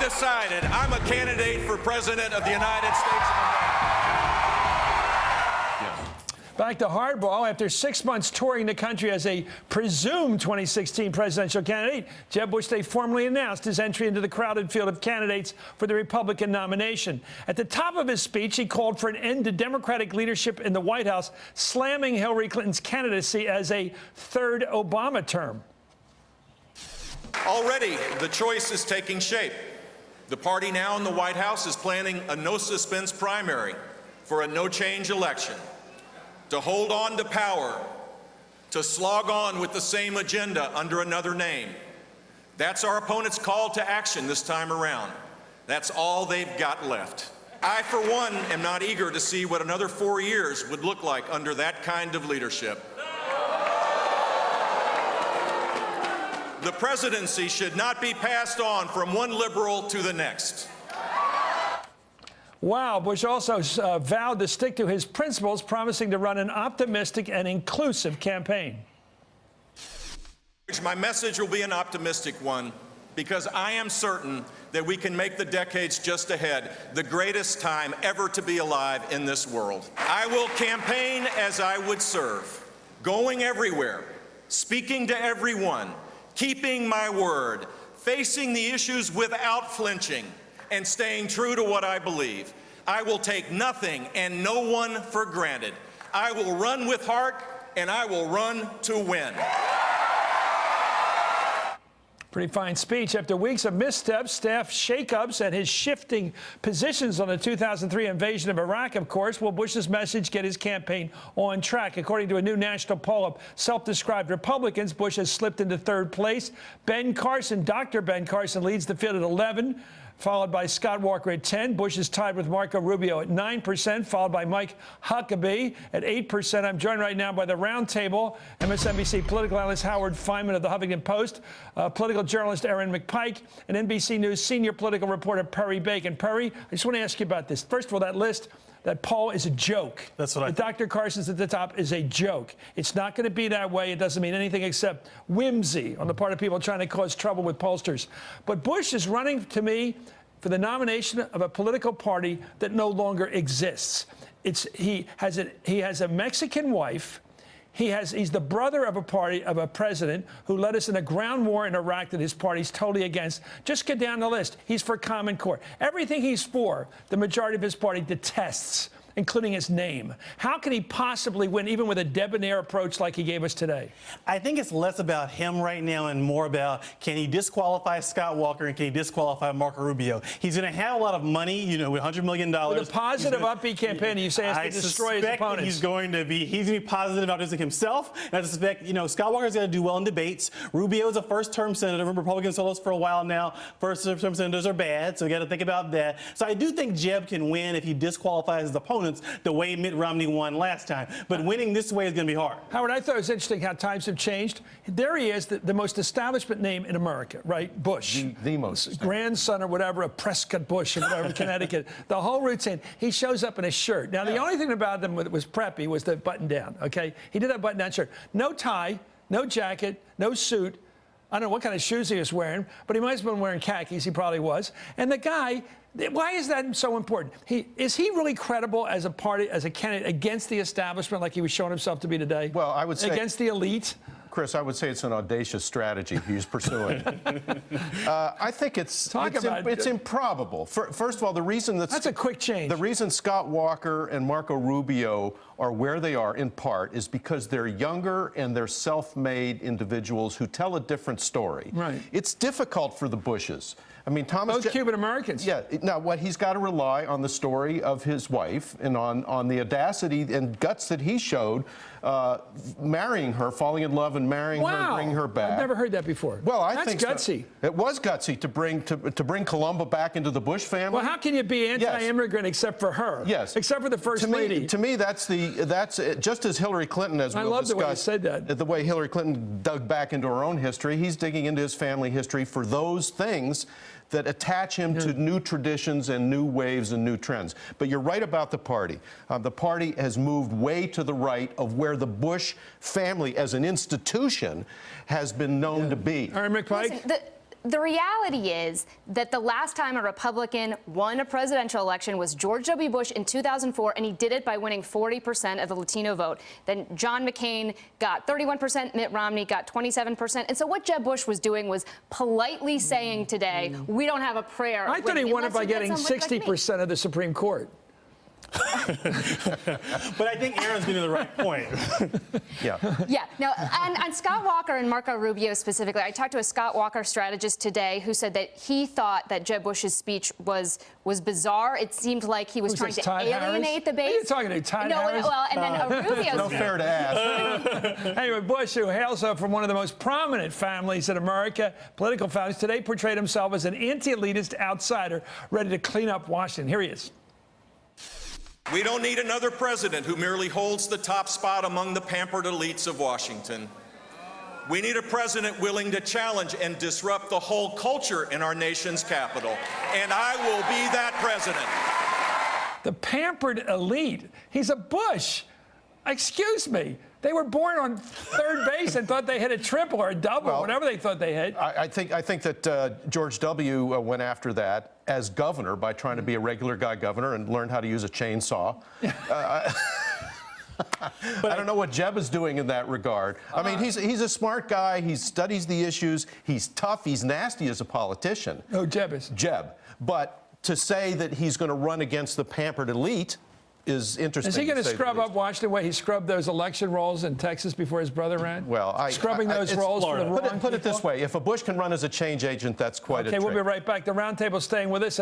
decided I'm a candidate for President of the United States of America. Back to hardball. After 6 months touring the country as a presumed 2016 presidential candidate, Jeb Bush today formally announced his entry into the crowded field of candidates for the Republican nomination. At the top of his speech, he called for an end to Democratic leadership in the White House, slamming Hillary Clinton's candidacy as a third Obama term. Already, the choice is taking shape. The party now in the White House is planning a no-suspense primary for a no-change election. To hold on to power, to slog on with the same agenda under another name. That's our opponent's call to action this time around. That's all they've got left. I, for one, am not eager to see what another 4 years would look like under that kind of leadership. The presidency should not be passed on from one liberal to the next. Wow. Bush also vowed to stick to his principles, promising to run an optimistic and inclusive campaign. My message will be an optimistic one, because I am certain that we can make the decades just ahead the greatest time ever to be alive in this world. I will campaign as I would serve, going everywhere, speaking to everyone, keeping my word, facing the issues without flinching, and staying true to what I believe. I will take nothing and no one for granted. I will run with heart, and I will run to win. Pretty fine speech. After weeks of missteps, staff shakeups, and his shifting positions on the 2003 invasion of Iraq, of course, will Bush's message get his campaign on track? According to a new national poll of self-described Republicans, Bush has slipped into third place. Ben Carson, Dr. Ben Carson, leads the field at 11, followed by Scott Walker at 10. Bush is tied with Marco Rubio at 9%, followed by Mike Huckabee at 8%. I'm joined right now by the roundtable, MSNBC political analyst Howard Feynman of the Huffington Post, political journalist Aaron McPike, and NBC News senior political reporter Perry Bacon. Perry, I just want to ask you about this. First of all, that list, that poll is a joke. That's what I think. Dr. Carson's at the top is a joke. It's not going to be that way. It doesn't mean anything except whimsy on the part of people trying to cause trouble with pollsters. But Bush is running, to me, for the nomination of a political party that no longer exists. He has a Mexican wife. He's the brother of a president who led us in a ground war in Iraq that his party's totally against. Just get down the list. He's for Common Core. Everything he's for, the majority of his party detests, including his name. How can he possibly win, even with a debonair approach like he gave us today? I think it's less about him right now and more about, can he disqualify Scott Walker and can he disqualify Marco Rubio? He's going to have a lot of money, you know, with $100 million. With a positive, upbeat campaign, you say it's to destroy his opponents. He's going to be positive about just himself. And I suspect, you know, Scott Walker's going to do well in debates. Rubio is a first-term senator. Remember, Republicans told us for a while now, first-term senators are bad, so we got to think about that. So I do think Jeb can win if he disqualifies his opponents the way Mitt Romney won last time. But winning this way is going to be hard. Howard, I thought it was interesting how times have changed. There he is, the most establishment name in America, right? Bush. The most. Grandson or whatever of Prescott Bush in whatever, Connecticut. The whole routine. He shows up in a shirt. Now, the only thing about him that was preppy was the button down, okay? He did have a button down shirt. No tie, no jacket, no suit. I don't know what kind of shoes he was wearing, but he might have been wearing khakis. He probably was. And the guy, why is that so important? Is he really credible as a candidate against the establishment like he was showing himself to be today? Well, I would say against the elite. Chris, I would say it's an audacious strategy he's pursuing. I think it's improbable. First of all, the reason that's a quick change. The reason Scott Walker and Marco Rubio are where they are, in part, is because they're younger and they're self-made individuals who tell a different story. Right. It's difficult for the Bushes. I mean, both Cuban Americans. Yeah. Now, what he's got to rely on the story of his wife and on the audacity and guts that he showed, marrying her, falling in love and marrying her, and bringing her back. I've never heard that before. Well, I think that's gutsy. So. It was gutsy to bring Columba back into the Bush family. Well, how can you be anti-immigrant except for her? Yes. Except for the first lady. To me, that's just as Hillary Clinton, as we'll discuss. I love the way you said that. The way Hillary Clinton dug back into her own history, he's digging into his family history for those things that attach him to new traditions and new waves and new trends. But you're right about the party. The party has moved way to the right of where the Bush family as an institution has been known to be. Aaron McPike? the reality is that the last time a Republican won a presidential election was George W. Bush in 2004, and he did it by winning 40% of the Latino vote. Then John McCain got 31%, Mitt Romney got 27%. And so what Jeb Bush was doing was politely saying today, we don't have a prayer. I thought he won it by getting 60% of the Supreme Court. But I think Aaron's getting to the right point. Yeah. Yeah. Now, and Scott Walker and Marco Rubio specifically, I talked to a Scott Walker strategist today who said that he thought that Jeb Bush's speech was bizarre. It seemed like he was trying to alienate the base. Are you talking to Todd Harris? Well, and then Rubio's. No fair to ask. Anyway, Bush, who hails from one of the most prominent families in America, political families, today portrayed himself as an anti-elitist outsider ready to clean up Washington. Here he is. We don't need another president who merely holds the top spot among the pampered elites of Washington. We need a president willing to challenge and disrupt the whole culture in our nation's capital. And I will be that president. The pampered elite. He's a Bush. Excuse me. They were born on third base and thought they hit a triple or a double, or whatever they thought they hit. I think that George W. Went after that as governor by trying to be a regular guy governor and learn how to use a chainsaw. But I don't know what Jeb is doing in that regard. I mean, he's a smart guy. He studies the issues. He's tough. He's nasty as a politician. Oh, Jeb is. Jeb. But to say that he's going to run against the pampered elite is interesting. Is he going to scrub up Washington the way he scrubbed those election rolls in Texas before his brother ran? Well, scrubbing those rolls for the wrong Put it this people? way: if a Bush can run as a change agent, that's quite a trick. Okay, we'll be right back. The roundtable staying with us.